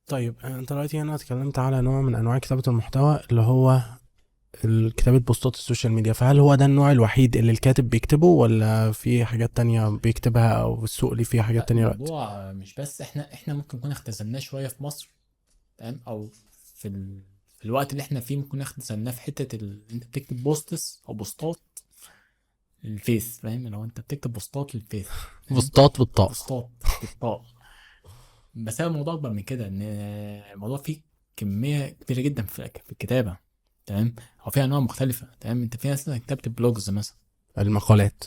طيب انت دلوقتي هنا اتكلمت على نوع من انواع كتابة المحتوى اللي هو كتابة بوستات السوشيال ميديا، فهل هو ده النوع الوحيد اللي الكاتب بيكتبه ولا في حاجات تانية بيكتبها او السوق اللي فيها حاجات لا، تانية وقت؟ الموضوع مش بس احنا ممكن نكون اختزلناه شويه في مصر. تمام. او في الوقت اللي احنا فيه ممكن نكون اختزلناه في حته انت بتكتب بوستس او بوستات للفيس. فاهم؟ لو انت بتكتب بوستات للفيس. فاهم؟ بوستات بالطاء. بوستات بالطاء. بس هو الموضوع اكبر من كده، ان الموضوع فيه كميه كبيره جدا في الكتابه. تمام. او في انواع مختلفه. تمام. انت في ناس كتابه البلوجز مثلا، المقالات.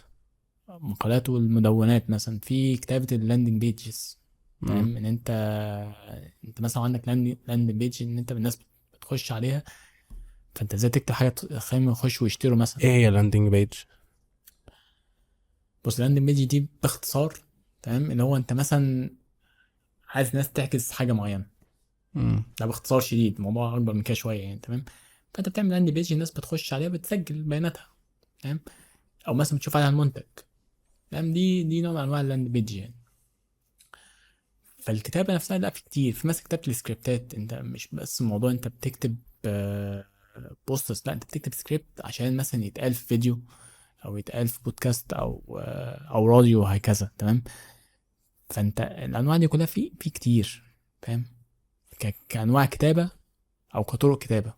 مقالات والمدونات، مثلا في كتابة اللاندنج بيجز. مم. تمام. ان انت مثلا عندك لاندنج بيج ان انت الناس بتخش عليها، فانت ازاي تكتب حاجة تخليهم يخشوا ويشتروا مثلا. ايه هي لاندنج بيج؟ بص، اللاندنج بيج دي باختصار، تمام، اللي هو انت مثلا عايز ناس تحجز حاجة معينة. مم. ده باختصار شديد، الموضوع اكبر من كده شوية يعني. تمام. فانت بتعمل لاندنج بيج، الناس بتخش عليها بتسجل بياناتها. تمام. او مثلا بتشوف عليها المنتج. تمام. دي نوع من انواع اللاندنج بيج يعني. فالكتابة نفسها لا، في كتير، في مثلا كتابة السكريبتات. انت مش بس الموضوع انت بتكتب بوستس، لا، انت بتكتب سكريبت عشان مثلا يتقال في فيديو، او يتقال في بودكاست، او راديو وهكذا. تمام. فانت الانواع دي كلها في كتير. فاهم؟ كانواع كتابة او كطرق كتابة.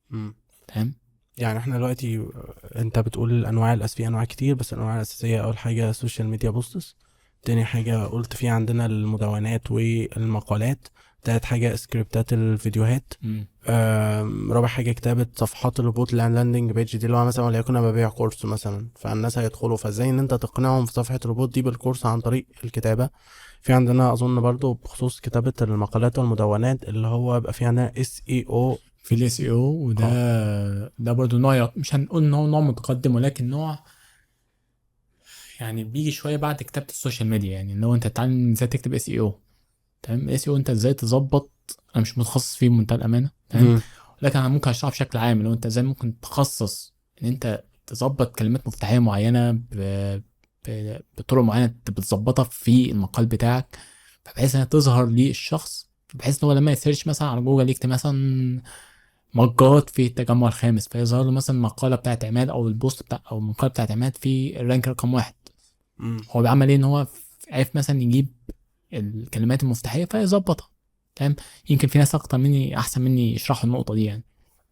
مم. تمام. يعني احنا دلوقتي انت بتقول الانواع في انواع كتير، بس الانواع الاساسية اول حاجة السوشيال ميديا بوستس، تاني حاجة قلت في عندنا المدونات والمقالات، تالت حاجة سكريبتات الفيديوهات، امم. رابع حاجة كتابة صفحات الهبوط اللاندنج بيج دي، اللي هو مثلا وليكن انا ببيع كورس مثلا فالناس هيدخلوا، فازاي ان انت تقنعهم في صفحة الهبوط دي بالكورس عن طريق الكتابة. في عندنا اظن برضو بخصوص كتابة المقالات والمدونات اللي هو بيبقى في عندنا اس اي او. في الاس اي او، اه. ده برضو نوع، مش هنقول ان هو نوع متقدم، ولكن نوع يعني بيجي شويه بعد كتابه السوشيال ميديا. يعني ان هو انت تتعلم ازاي تكتب اس اي او. تمام. الاس او انت ازاي تظبط. انا مش متخصص فيه بمنتهى الامانه. تمام. مم. لكن انا ممكن اشرحه بشكل عام، لو انت ازاي ممكن تخصص ان انت تظبط كلمات مفتاحيه معينه بطرق معينه انت بتظبطها في المقال بتاعك، بحيث انها تظهر للشخص، بحيث ان هو لما يسيرش مثلا على جوجل يكتب مثلا مجات في التجمع الخامس، فيظهر له مثلا المقاله بتاعت عماد، او البوست بتاع، او المقاله بتاعت عماد في الرانك رقم واحد. مم. هو بيعمل ايه؟ ان هو عارف مثلا يجيب الكلمات المفتاحيه فيظبطها. تمام. يمكن في ناس اكتر مني، احسن مني، يشرحوا النقطه دي يعني.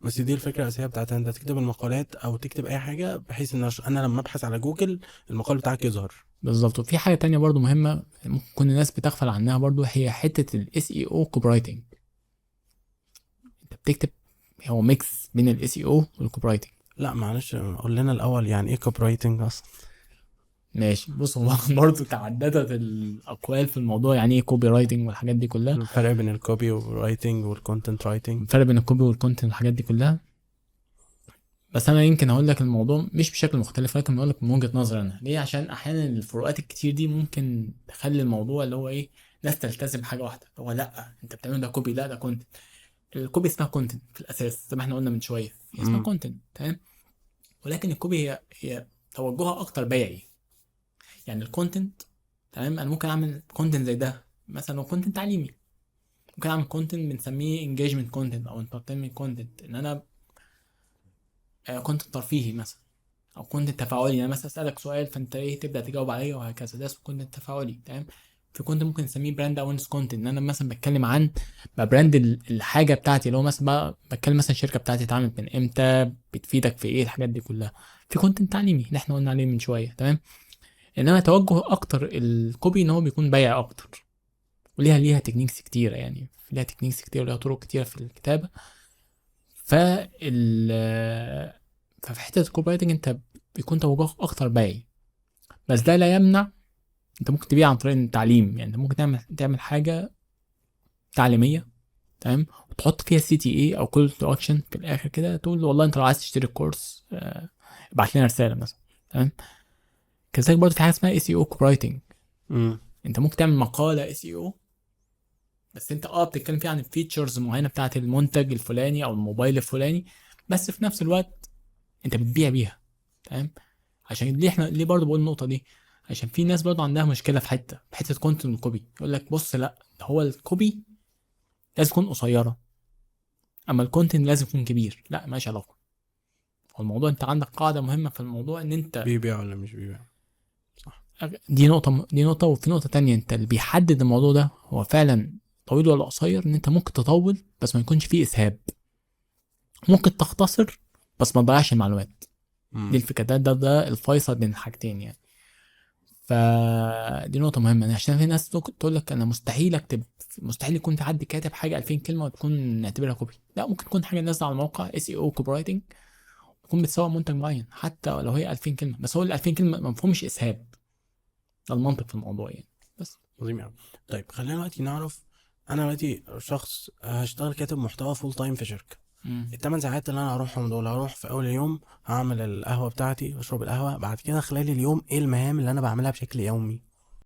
بس دي الفكرة الأساسية بتاعتها، أنت تكتب المقالات أو تكتب أي حاجة بحيث إن أنا لما أبحث على جوجل المقال بتاعك يظهر. بالظبط. وفي حاجه تانية برضو مهمه ممكن تكون الناس بتغفل عنها برضو، هي حته الاس اي او كوبي رايتنج. انت بتكتب، هو ميكس بين الاس اي او والكوبي رايتنج. لا معلش قول لنا الأول يعني إيه كوبي رايتنج أصلا. ماشي. بص، هو برضو تعددت الاقوال في الموضوع، يعني ايه كوبي رايتنج والحاجات دي كلها. الفرق بين الكوبي رايتنج والكونتنت رايتنج. الفرق بين الكوبي والكونتنت والحاجات دي كلها. بس انا يمكن هقول لك الموضوع مش بشكل مختلف، لكن اقول لك من وجهة نظري انا ليه. عشان احيانا الفروقات الكتير دي ممكن تخلي الموضوع اللي هو ايه، ناس تلتزم بحاجه واحده. هو لا، انت بتعمل ده كوبي، لا ده كونتنت. الكوبي اسمها كونتنت في الاساس، زي ما احنا قلنا من شويه، هي اسمها امم. كونتنت. تمام. ولكن الكوبي هي توجهها اكتر بيعي. يعني الكونتنت، تمام، انا ممكن اعمل كونتنت زي ده مثلا لو كونتنت تعليمي. ممكن اعمل كونتنت بنسميه انجيجمنت كونتنت او انترتينمنت كونتنت، ان انا كونتنت ترفيهي مثلا، او كونتنت تفاعلي. يعني مثلا اسالك سؤال فانت ايه تبدا تجاوب عليه وهكذا، ده اسمه كونتنت تفاعلي. تمام. في كونتنت ممكن نسميه براند اويرنس كونتنت، ان انا مثلا بتكلم عن براند الحاجه بتاعتي، اللي هو مثلا بقى بتكلم مثلا الشركه بتاعتي اتعملت من امتى، بتفيدك في ايه، الحاجات دي كلها. في كونتنت تعليمي اللي احنا قلنا عليه من شويه. تمام. انما توجه اكتر الكوبي ان هو بيكون بيع اكتر، وليها تكنيكس كتيره يعني، ليها تكنيكس كتير وليها طرق كتيره في الكتابه. فال ففي حته الكوبي رايتنج انت بيكون توجهك اكتر بيعي. بس ده لا يمنع انت ممكن تبيع عن طريق التعليم. يعني انت ممكن تعمل حاجه تعليميه. تمام. وتحط فيها سي تي اي او كول تو اكشن في الاخر كده، تقول والله انت لو عايز تشتري الكورس ابعت لنا رساله مثلا. تمام. كذلك برضه في حاجه اسمها اي سي او كوبي رايتنج. امم. انت ممكن تعمل مقاله اي سي او، بس انت بتتكلم فيها عن الفيتشرز معينه بتاعه المنتج الفلاني او الموبايل الفلاني، بس في نفس الوقت انت بتبيع بيها. تمام. عشان ليه احنا ليه برضه بقول النقطه دي؟ عشان في ناس برضه عندها مشكله في حته كونتنت الكوبي. يقول لك بص، لا، هو الكوبي لازم تكون قصيره، اما الكونتنت لازم يكون كبير، لا ماشي علاقه. هو الموضوع انت عندك قاعده مهمه في الموضوع ان انت بيبيع ولا مش بيبيع؟ صح. دي نقطه وفي نقطه تانية، انت اللي بيحدد الموضوع ده هو فعلا طويل ولا قصير، ان انت ممكن تطول بس ما يكونش فيه اسهاب، ممكن تختصر بس ما تضيعش المعلومات. دي الفكره، ده الفيصل بين الحاجتين يعني. فدي نقطة مهمة يعني، عشان في ناس تقول لك أنا مستحيل أكتب، مستحيل يكون في حد كاتب حاجة 2000 كلمة وتكون نعتبرها كوبي. لا، ممكن تكون حاجة نازلة على الموقع اس اي او كوبي رايتنج، تكون بتسوق منتج معين حتى لو هي 2000 كلمة، بس هو ال 2000 كلمة ما مفهومش إسهاب. ده المنطق في الموضوع يعني. بس عظيم أوي. طيب خلينا دلوقتي نعرف، انا دلوقتي شخص هشتغل كاتب محتوى فول تايم في شركه. مم. الثمان ساعات اللي انا هروحهم دول، هروح في اول اليوم هعمل القهوه بتاعتي واشرب القهوه، بعد كده خلال اليوم ايه المهام اللي انا بعملها بشكل يومي؟